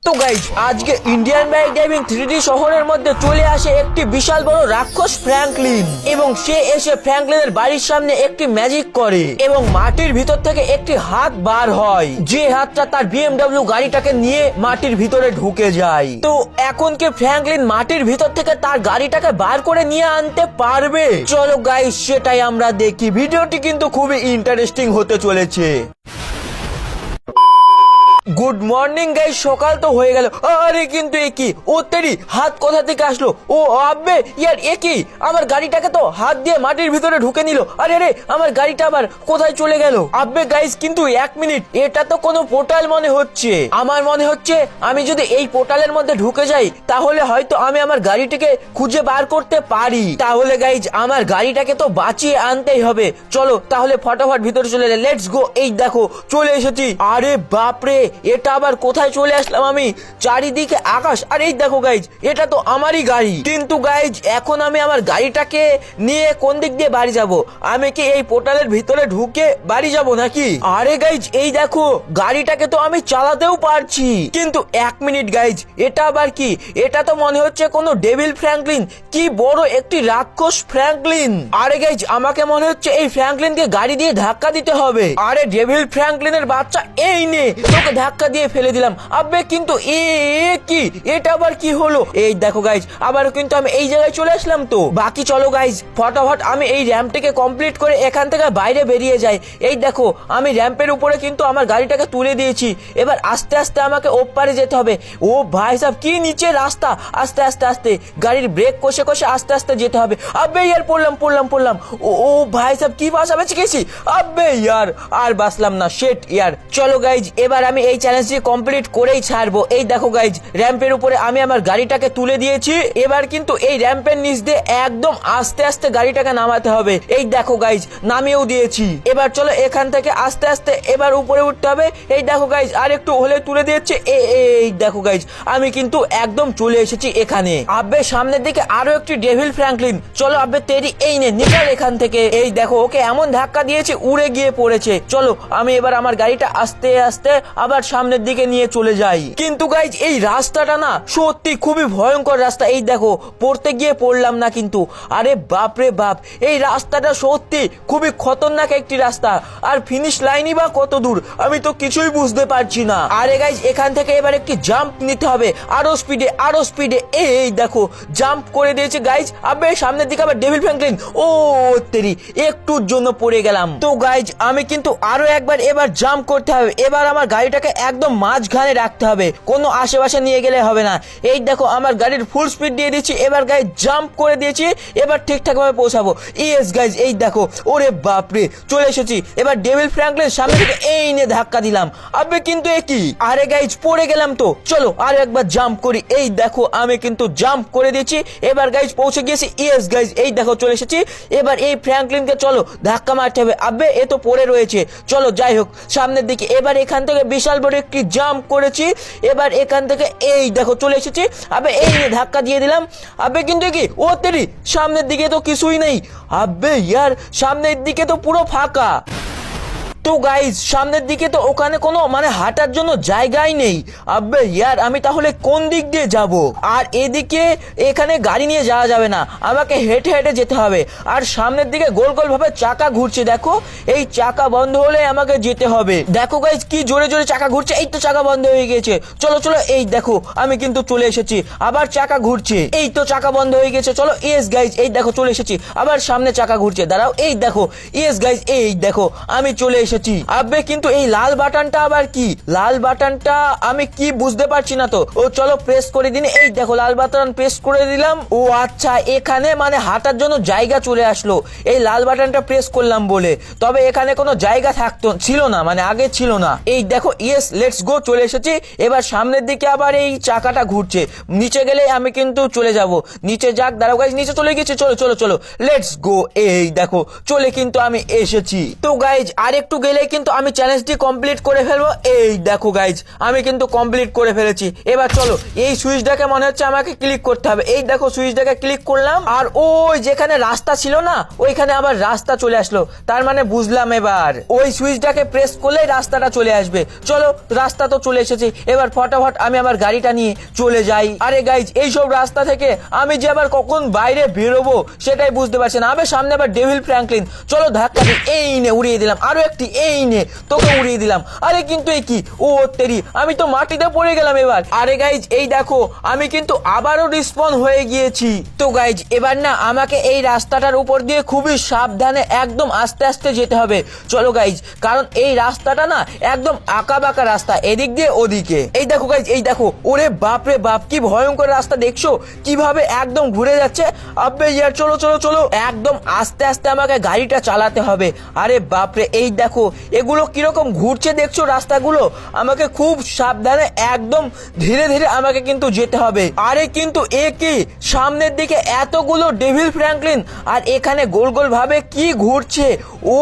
তো গাইজ আজকে Indian bike driving 3D শহরের মধ্যে চলে আসে একটি বিশাল বড় রাক্ষস ফ্র্যাঙ্কলিন এবং সে এসে ফ্র্যাঙ্কলিনের বাড়ির সামনে একটি ম্যাজিক করে এবং মাটির ভিতর থেকে একটি হাত বার হয়, যে হাতটা তার BMW গাড়িটাকে নিয়ে মাটির ভিতরে ঢুকে যায়। তো এখন কি ফ্র্যাঙ্কলিন মাটির ভিতর থেকে তার গাড়িটাকে বার করে নিয়ে আনতে পারবে? চলো গাইজ সেটাই আমরা দেখি। ভিডিওটি কিন্তু খুবই ইন্টারেস্টিং হতে চলেছে। গুড মর্নিং গাইস, সকাল তো হয়ে গেল। আরে কিন্তু এ কি, ও তেরি হাত কোথা থেকে আসলো? ও আব্বে ইয়ার এ কি, আমার গাড়িটাকে তো হাত দিয়ে মাটির ভিতরে ঢুকে নিল। আরে রে আমার গাড়িটা আবার কোথায় চলে গেল? আব্বে গাইস কিন্তু এক মিনিট, এটা তো কোনো পোর্টাল মনে হচ্ছে। আমার মনে হচ্ছে আমি যদি এই পোর্টালের মধ্যে ঢুকে যাই তাহলে হয়তো আমি আমার গাড়িটিকে খুঁজে বার করতে পারি। তাহলে গাইজ আমার গাড়িটাকে তো বাঁচিয়ে আনতেই হবে। চলো তাহলে ফটাফট ভিতরে চলে যাই, লেটস গো। এই দেখো চলে এসেছি। আরে বাপরে, এটা আবার কোথায় চলে আসলাম আমি? চারিদিকে আকাশ। আর এই দেখো গাইজ, এটা তো আমারই গাড়ি। কিন্তু গাইজ এখন আমি আমার গাড়িটাকে নিয়ে কোন দিক দিয়ে বাড়ি যাব? আমি কি এই পোর্টালের ভিতরে ঢুকে বাড়ি যাব নাকি? আরে গাইজ এই দেখো, গাড়িটাকে তো আমি চালাতেও পারছি। কিন্তু এক মিনিট গাইজ, এটা আবার কি? এটা তো মনে হচ্ছে কোনো ডেভিল ফ্র্যাঙ্কলিন। কি বড় একটি রাক্ষস ফ্র্যাঙ্কলিন। আরে গাইজ আমাকে মনে হচ্ছে এই ফ্র্যাঙ্কলিনকে গাড়ি দিয়ে ধাক্কা দিতে হবে। আরে ডেভিল ফ্র্যাঙ্কলিনের বাচ্চা, এই নে তোকে ধাক্কা দিয়ে ফেলে দিলাম। আবে কিন্তু এ কি, এটা আবার কি হলো? এই দেখো গাইজ আবার কিন্তু আমি এই জায়গায় চলে আসলাম। তো বাকি চলো গাইজ ফটাফট আমি এই র্যাম্পটিকে কমপ্লিট করে এখান থেকে বাইরে বেরিয়ে যাই। এই দেখো আমি র্যাম্পের উপরে কিন্তু আমার গাড়িটাকে তুলে দিয়েছি। এবার আস্তে আস্তে আমাকে ওপারে যেতে হবে। ও ভাই সাহেব কি নিচে রাস্তা, আস্তে আস্তে আস্তে গাড়ির ব্রেক কষে কষে আস্তে আস্তে যেতে হবে। আবে ইয়ার পড়লাম। ও ভাই সাহেব কি বাসা বেঁচে গেছি। আবে ইয়ার আর বাসলাম না, শেট ইয়ার। চলো গাইজ এবার আমি এই চ্যালেঞ্জটি কমপ্লিট করেই ছাড়বো। এই দেখো গাইজ র্যাম্পের উপরে আমি আমার গাড়িটাকে তুলে দিয়েছি। এবার কিন্তু এই র্যাম্পের নিচ দিয়ে একদম আস্তে আস্তে গাড়িটাকে নামাতে হবে। এই দেখো গাইজ নামিয়েও দিয়েছি। এবার চলো এখান থেকে আস্তে আস্তে এবার উপরে উঠতে হবে। এই দেখো গাইজ আর একটু হলে তুলে দিয়েছে। এই দেখো গাইজ আমি কিন্তু একদম চলে এসেছি এখানে। আব্বে সামনের দিকে আরো একটি ডেভিল ফ্র্যাঙ্কলিন। চলো আব্বে তেরি, এই নে নিকাল এখান থেকে। এই দেখো ওকে এমন ধাক্কা দিয়েছে উড়ে গিয়ে পড়েছে। চলো আমি এবার আমার গাড়িটা আস্তে আস্তে আবার সামনের দিকে নিয়ে চলে যাই। কিন্তু গাইজ এই রাস্তাটা না সত্যি খুবই ভয়ঙ্কর রাস্তা। এই দেখো পড়তে গিয়ে পড়লাম না কিন্তু। আরে বাপরে বাপ, এই রাস্তাটা সত্যি খুবই খতরনাক একটি রাস্তা। আর ফিনিশ লাইনই বা কত দূর আমি তো কিছুই বুঝতে পারছি না। আরে গাইজ এখান থেকে এবার একটি জাম্প নিতে হবে, আরো স্পিডে। এই দেখো জাম্প করে দিয়েছে গাইজ। আবে সামনের দিকে আবার ডেভিল ফ্র্যাঙ্কলিন। ও তেরি একটুর জন্য পড়ে গেলাম। তো গাইজ আমি কিন্তু আরো একবার এবার জাম্প করতে হবে। এবার আমার গাড়িটাকে একদম মাঝখানে রাখতে হবে, কোনো আশেপাশে নিয়ে গেলে হবে না। এই দেখো আমার গাড়ির ফুল স্পিড দিয়ে দিয়েছি। এবার গাইজ জাম্প করে দিয়েছি, এবার ঠিকঠাক ভাবে পৌঁছাবো। ইয়েস গাইজ এই দেখো, ওরে বাপরে চলে এসেছি। এবার ডেভিল ফ্র্যাঙ্কলিন সামনে থেকে এই নিয়ে ধাক্কা দিলাম। আবে কিন্তু এ কি, আরে গাইজ পড়ে গেলাম তো। চলো আর একবার জাম্প করি। এই দেখো আমি কিন্তু জাম্প করে দিয়েছি। এবার গাইজ পৌঁছে গিয়েছি। ইয়েস গাইজ এই দেখো চলে এসেছি। এবার এই ফ্র্যাঙ্কলিনকে চলো ধাক্কা মারতে হবে। আবে এ তো পড়ে রয়েছে। চলো যাই হোক সামনের দিকে। এবার এখান থেকে বিশাল বড় একটি জাম্প করেছি। এবার এখান থেকে এই দেখো চলে এসেছি। আবে এই নিয়ে ধাক্কা দিয়ে দিলাম। আবে কিন্তু কি, ও তেরি সামনের দিকে তো কিছুই নেই। আবে ইয়ার সামনের দিকে তো পুরো ফাঁকা। তো গাইজ সামনের দিকে তো ওখানে কোনো মানে হাঁটার জন্য জায়গাই নেই। আব্বে ইয়ার আমি তাহলে কোন দিক দিয়ে যাব? আর এদিকে এখানে গাড়ি নিয়ে যাওয়া যাবে না, আমাকে হেঁটে হেঁটে যেতে হবে। আর সামনের দিকে গোল গোল ভাবে চাকা ঘুরছে, দেখো এই চাকা বন্ধ হলে আমাকে যেতে হবে। দেখো গাইজ কি জোরে জোরে চাকা ঘুরছে। এই তো চাকা বন্ধ হয়ে গেছে। চলো এই দেখো আমি কিন্তু চলে এসেছি। আবার চাকা ঘুরছে, এই তো চাকা বন্ধ হয়ে গেছে। চলো ইয়েস গাইজ এই দেখো চলে এসেছি। আবার সামনে চাকা ঘুরছে, দাঁড়াও এই দেখো। ইয়েস গাইজ এই দেখো আমি চলে এসেছি। আবে কিন্তু এই লাল বাটনটা আবার কি? লাল বাটনটা আমি কি বুঝতে পারছি না তো। ও চলো প্রেস করে দিন। এই দেখো লাল বাটন প্রেস করে দিলাম। ও আচ্ছা এখানে মানে হাঁটার জন্য জায়গা চলে আসলো এই লাল বাটনটা প্রেস করলাম বলে। তবে এখানে কোনো জায়গা ছিল না, মানে আগে ছিল না। এই দেখো ইয়েস লেটস গো চলে এসেছি। এবার সামনের দিকে আবার এই চাকাটা ঘুরছে, নিচে গেলে আমি কিন্তু চলে যাব। নিচে যাক, দাঁড়াও গাইজ নিচে চলে গেছে। চলো লেটস গো। এই দেখো চলে কিন্তু আমি এসেছি। তো গাইজ আর একটু গেলেই কিন্তু আমি চ্যালেঞ্জটি কমপ্লিট করে ফেলবো। এই দেখো গাইজ, আমি কিন্তু কমপ্লিট করে ফেলেছি। এবার চলো এই সুইচটাকে মনে হচ্ছে আমাকে ক্লিক করতে হবে। এই দেখো সুইচটাকে ক্লিক করলাম, আর ওই যেখানে রাস্তা ছিল না ওইখানে আবার রাস্তা চলে আসলো। তার মানে বুঝলাম এবার ওই সুইচটাকে প্রেস করলেই রাস্তাটা চলে আসবে। চলো রাস্তা তো চলে এসেছে, এবার ফটাফট আমি আমার গাড়িটা নিয়ে চলে যাই। আরে গাইজ, এইসব রাস্তা থেকে আমি যে আবার কখন বাইরে বেরোবো সেটাই বুঝতে পারছি না। আবার সামনে আবার ডেভিল ফ্র্যাঙ্কলিন, চলো ধাক্কা দিই, এই নে উড়িয়ে দিলাম, আরো একটি, এই নে তোকে উড়িয়ে দিলাম। আরে কিন্তু এই কি, ও তেরি, আমি তো মাটিতে পড়ে গেলাম এবার। আরে গাইজ এই দেখো, আমি কিন্তু আবারও রিস্পন হয়ে গিয়েছি। তো গাইজ এবার না আমাকে এই রাস্তাটার উপর দিয়ে খুবই সাবধানে একদম আস্তে আস্তে যেতে হবে। চলো গাইজ, কারণ এই রাস্তাটা না একদম আঁকা বাঁকা রাস্তা, এদিক দিয়ে ওদিকে। এই দেখো গাইজ, এই দেখো, ওরে বাপ রে বাপ, কি ভয়ঙ্কর রাস্তা দেখছো কিভাবে একদম ঘুরে যাচ্ছে। আব্বে ইয়ার, চলো চলো চলো, একদম আস্তে আস্তে আমাকে গাড়িটা চালাতে হবে। আরে বাপরে, এই দেখো এগুলো কিরকম ঘুরছে দেখছো রাস্তাগুলো, আমাকে খুব সাবধানে একদম ধীরে ধীরে আমাকে কিন্তু যেতে হবে। আরে কিন্তু এ কি, সামনের দিকে এতগুলো ডেভিল ফ্র্যাঙ্কলিন, আর এখানে গোল গোল ভাবে কি ঘুরছে। ও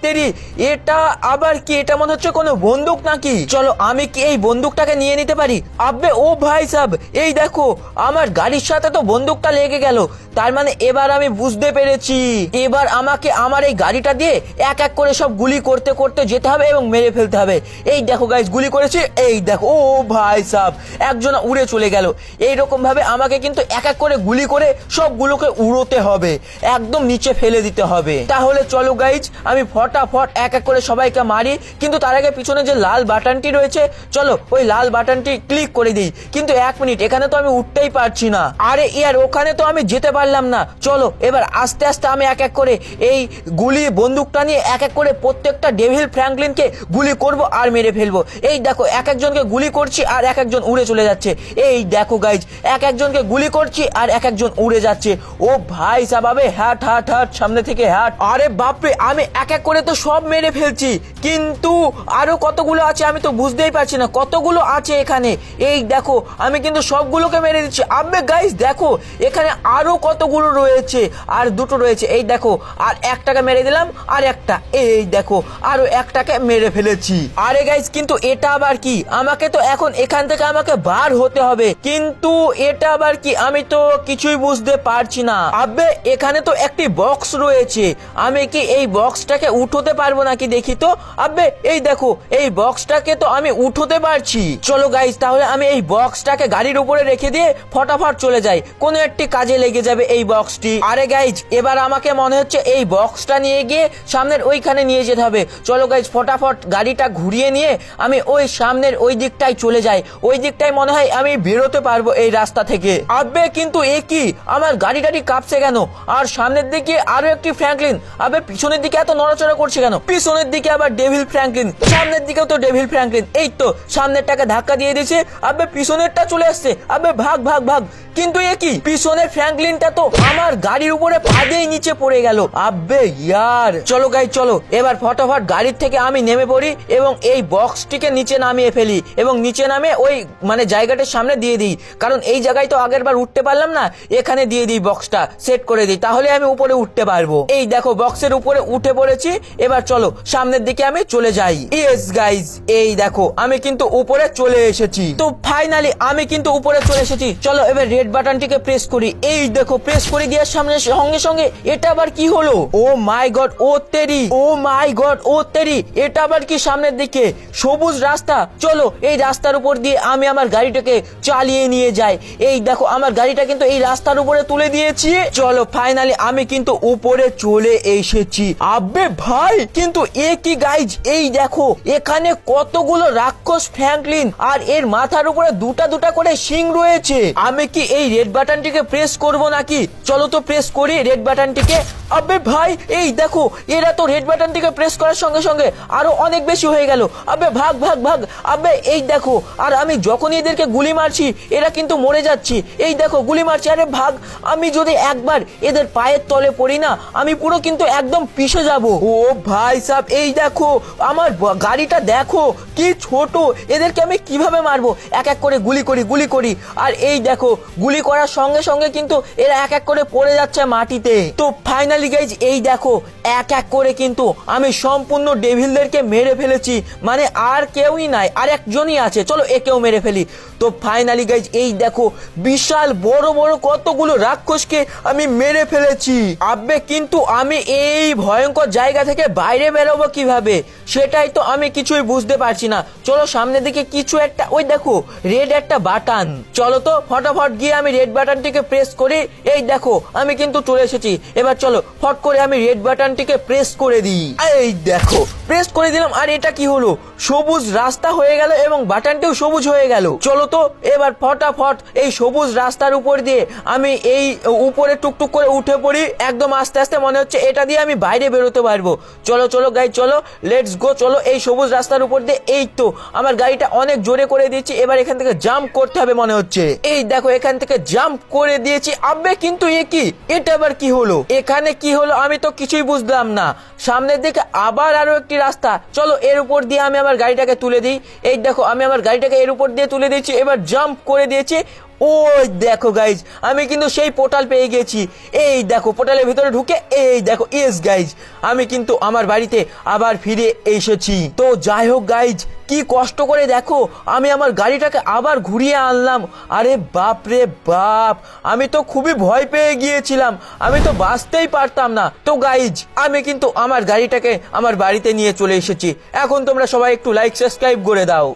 তেরি, এটা আবার কি, এটা মনে হচ্ছে কোনো বন্দুক নাকি। চলো আমি কি এই বন্দুকটাকে নিয়ে নিতে পারি? আব্বে ও ভাই সাব, এই দেখো আমার গাড়ির সাথে তো বন্দুকটা লেগে গেল। তার মানে এবার আমি বুঝতে পেরেছি, এবার আমাকে আমার এই গাড়িটা দিয়ে এক এক করে সব গুলি করতে করতে যেতে হবে এবং মেরে ফেলতে হবে। এই দেখো গাইস, গুলি করেছি, এই দেখো, ও ভাই সাব, একজনা উড়ে চলে গেল। এইরকম ভাবে আমাকে কিন্তু এক এক করে গুলি করে সবগুলোকে উড়োতে হবে, একদম নিচে ফেলে দিতে হবে। তাহলে চলো গাইজ, আমি ফটাফট এক এক করে সবাইকে মারি, কিন্তু তার আগে পিছনে যে লাল বাটনটি রয়েছে, চলো ওই লাল বাটনটি ক্লিক করে দিই। কিন্তু এক মিনিট, এখানে তো আমি উঠতেই পারছি না। আরে ইয়ার, ওখানে তো আমি যেতে পারলাম না। চলো এবার আস্তে আস্তে আমি এক এক করে এই গুলি বন্দুকটা নিয়ে এক এক করে প্রত্যেকটা ডেভিল ফ্র্যাঙ্কলিনকে গুলি করব আর মেরে ফেলবো। এই দেখো এক একজনকে গুলি করছি আর এক একজন উড়ে চলে যাচ্ছে। এই দেখো গাইজ, এক একজনকে গুলি করছি আর এক একজন উড়ে যাচ্ছে। ও ভাই সাবাবে, হ্যাট হ্যাট হ্যাট, সামনে থেকে হ্যাট। আরে বাপরে, আমি এক এক করে তো সব মেরে ফেলছি, কিন্তু আরো কতগুলো আছে আমি তো বুঝতেই পারছি না কতগুলো আছে এখানে। এই দেখো আমি কিন্তু সবগুলোকে মেরে দিচ্ছি। আবে গাইজ দেখো, এখানে আরো কতগুলো রয়েছে, আর দুটো রয়েছে। এই দেখো, আর একটাকে মেরে দিলাম, আর একটা, এই দেখো আরো একটাকে মেরে ফেলেছি। আরে গাইজ, কিন্তু এটা আবার কি, আমাকে তো এখন এখান থেকে আমাকে বার হতে হবে, কিন্তু এটা আবার কি, আমি তো কিছুই বুঝতে পারছি না। আবে এখানে তো একটি বক্স রয়েছে, আমি কি এই বক্সটাকে উঠোতে পারবো নাকি দেখি তো। আবে এই দেখো, এই বক্সটাকে তো আমি উঠোতে পারছি। চলো গাইজ, তাহলে আমি এই বক্সটাকে গাড়ির উপরে রেখে দিয়ে ফটাফট চলে যাই, কোনো একটি কাজে লেগে যাবে এই বক্সটি। আরে গাইজ, এবার আমাকে মনে হচ্ছে এই বক্সটা নিয়ে গিয়ে সামনের ওইখানে নিয়ে যেতে হবে। চলো গাইজ, ফটাফট গাড়িটা ঘুরিয়ে নিয়ে আমি ওই সামনের ওই দিকটাই চলে যাই, ওই দিকটাই মনে হয় আমি বেরোতে পারবো এই রাস্তা থেকে। আবে কিন্তু এ কি, আমার গাড়িটারি কাঁপছে কেন? আর সামনের দিকে আরো একটি ফ্র্যাঙ্কলিন, আবে পিছনের দিকে এত নড়াচড়া করছে কেন? পিছনের দিকে আবার ডেভিল ফ্র্যাঙ্কলিন, সামনের দিকেও তো ডেভিল ফ্র্যাঙ্কলিন। এই তো সামনেরটাকে ধাক্কা দিয়ে দিয়েছে, আবে পিছনেরটা চলে আসছে, আবে ভাগ ভাগ ভাগ। কিন্তু এ কি, পিছনের ফ্র্যাঙ্কলিনটা তো আমার গাড়ির উপরে পা দিয়ে নিচে পড়ে গেল। আবে ইয়ার, চলো গাইজ চলো, এবার ফটাফট গাড়ির থেকে আমি নেমে পড়ি এবং এই বক্সটিকে নিচে নামিয়ে ফেলি এবং নিচে নামে ওই মানে জায়গাটার সামনে দিয়ে দিই, কারণ এই জায়গায় তো আগের বার উঠতে পারলাম না, এখানে দিয়ে দিই বক্সটা সেট করে দিই, তাহলে আমি উপরে উঠতে পারবো। এই দেখো বক্সের উপরে উঠে পড়েছি, এবার চলো সামনের দিকে আমি চলে যাই। ইয়েস গাইজ, এই দেখো আমি কিন্তু উপরে চলে এসেছি। তো ফাইনালি আমি কিন্তু উপরে চলে এসেছি। চলো এবার রেড বাটনটিকে প্রেস করি। এই দেখো প্রেস করে দেওয়ার সঙ্গে সঙ্গে এটা আবার কি হলো? ও মাই গড, ও তেরি, ও মাই গড, ও তেরি, এটা আবার কি সামনের দিকে সবুজ রাস্তা? চলো এই রাস্তার উপর দিয়ে আমি আমার গাড়িটাকে চালিয়ে নিয়ে যাই। এই দেখো আমার গাড়িটা কিন্তু এই রাস্তার উপরে তুলে দিয়েছি। চলো ফাইনালি আমি কিন্তু উপরে চলে এসেছি। আবে ভাই, কিন্তু এ কি গাইজ, এই দেখো এখানে কতগুলো রাক্ষস ফ্র্যাঙ্কলিন, আর এর মাথার উপরে দুটা দুটা করে শিং রয়েছে। আমি কি এই রেড বাটনটিকে প্রেস করব নাকি? চলো তো প্রেস করি রেড বাটনটিকে। আবে ভাই, এই দেখো এরা তো রেড বাটনটিকে প্রেস করার সঙ্গে সঙ্গে আরো অনেক বেশি হয়ে গেল। আবে ভাগ ভাগ ভাগ। আবে এই দেখো, আর আমি যখনই এদেরকে গুলি মারছি এরা কিন্তু মরে যাচ্ছে। এই দেখো গুলি মারছি, আরে ভাগ। আমি যদি একবার এদের পায়ের তলে পড়ি না, আমি পুরো কিন্তু একদম পিষে যাব। ও ভাই সাহেব, এই দেখো আমার গাড়িটা দেখো কি ছোট, এদেরকে আমি কিভাবে মারবো? এক এক করে গুলি করি। আর এই দেখো গুলি করার সঙ্গে সঙ্গে কিন্তু এরা এক এক করে পড়ে যাচ্ছে মাটিতে। তো ফাইনালি গাইজ এই দেখো এক এক করে কিন্তু আমি সম্পূর্ণ ডেভিলদেরকে মেরে ফেলেছি, মানে আর কেউই নাই, আর একজনই আছে, চলো একেও মেরে ফেলি। তো ফাইনালি গাইজ এই দেখো বিশাল বড় বড় কতগুলো রাক্ষসকে আমি মেরে ফেলেছি। আব্বে কিন্তু আমি এই ভয়ঙ্কর জায়গা থেকে বাইরে বেরোবো কিভাবে সেটাই তো আমি কিছুই বুঝতে পারছি না। চলো সামনের দিকে কিছু একটা, ওই দেখো রেড একটা বাটন, চলো তো ফটাফট গিয়ে আমি রেড বাটনটিকে প্রেস করি। এই দেখো আমি কিন্তু চলে এসেছি, এবার চলো ফট করে আমি রেড বাটনটিকে প্রেস করে দিই। এই দেখো প্রেস করে দিলাম, আর এটা কি হলো, সবুজ রাস্তা হয়ে গেল এবং বাটনটিও সবুজ হয়ে গেল। চলো তো এবার ফটাফট এই সবুজ রাস্তার উপর দিয়ে আমি এই উপরে টুকটুক করে উঠে পড়ি, একদম আস্তে আস্তে, মনে হচ্ছে এটা দিয়ে আমি বাইরে বেরোতে পারবো। চলো চলো গাইজ চলো, লেটস গো। চলো এই সবুজ রাস্তার উপর দিয়ে, এই তো আমার গাড়িটা অনেক জোরে করে দিয়েছি, এবার এখান থেকে জাম্প করতে হবে মনে হচ্ছে। এই দেখো এখান থেকে জাম্প করে দিয়েছি। আবে কিন্তু এ কি, এটা আবার কি হলো, এখানে কি হলো আমি তো কিছুই বুঝলাম না। সামনের দিকে আবার আরো একটি রাস্তা, চলো এর উপর দিয়ে আমি আমার গাড়িটাকে তুলে দিই। এই দেখো আমি আমার গাড়িটাকে এর উপর দিয়ে তুলে দিয়েছি, এবার জাম্প করে দিয়েছি। ওই দেখো গাইজ আমি কিন্তু সেই পোর্টাল পেয়ে গেছি। এই দেখো পোর্টালের ভিতরে ঢুকে এই দেখো, ইয়েস গাইজ আমি কিন্তু আমার বাড়িতে আবার ফিরে এসেছি। তো যাই হোক গাইজ কি কষ্ট করে দেখো আমি আমার গাড়িটাকে আবার ঘুরিয়ে আনলাম। আরে বাপ রে বাপ, আমি তো খুবই ভয় পেয়ে গিয়েছিলাম, আমি তো বাঁচতেই পারতাম না। তো গাইজ আমি কিন্তু আমার গাড়িটাকে আমার বাড়িতে নিয়ে চলে এসেছি। এখন তোমরা সবাই একটু লাইক সাবস্ক্রাইব করে দাও।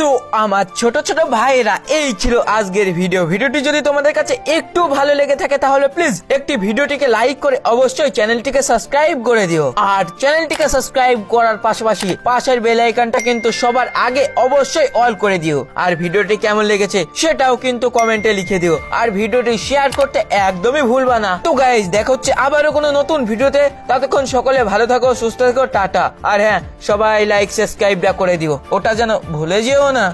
তো আমার ছোট ছোট ভাইরা এই ছিল আজকের ভিডিওটি যদি তোমাদের কাছে একটু ভালো লেগে থাকে তাহলে প্লিজ একটি ভিডিওটিকে লাইক করে অবশ্যই চ্যানেলটিকে সাবস্ক্রাইব করে দিও। আর চ্যানেলটিকে সাবস্ক্রাইব করার পাশাপাশি পাশের বেল আইকনটা কিন্তু সবার আগে অবশ্যই অল করে দিও। আর ভিডিওটি কেমন লেগেছে সেটাও কিন্তু কমেন্টে লিখে দিও, আর ভিডিওটি শেয়ার করতে একদমই ভুলবা না। তো গাইজ দেখা হচ্ছে আবারও কোনো নতুন ভিডিওতে, ততক্ষণ সকলে ভালো থাকো, সুস্থ থাকো, টাটা। আর হ্যাঁ সবাই লাইক সাবস্ক্রাইবটা করে দিও, ওটা যেন ভুলে যেও না।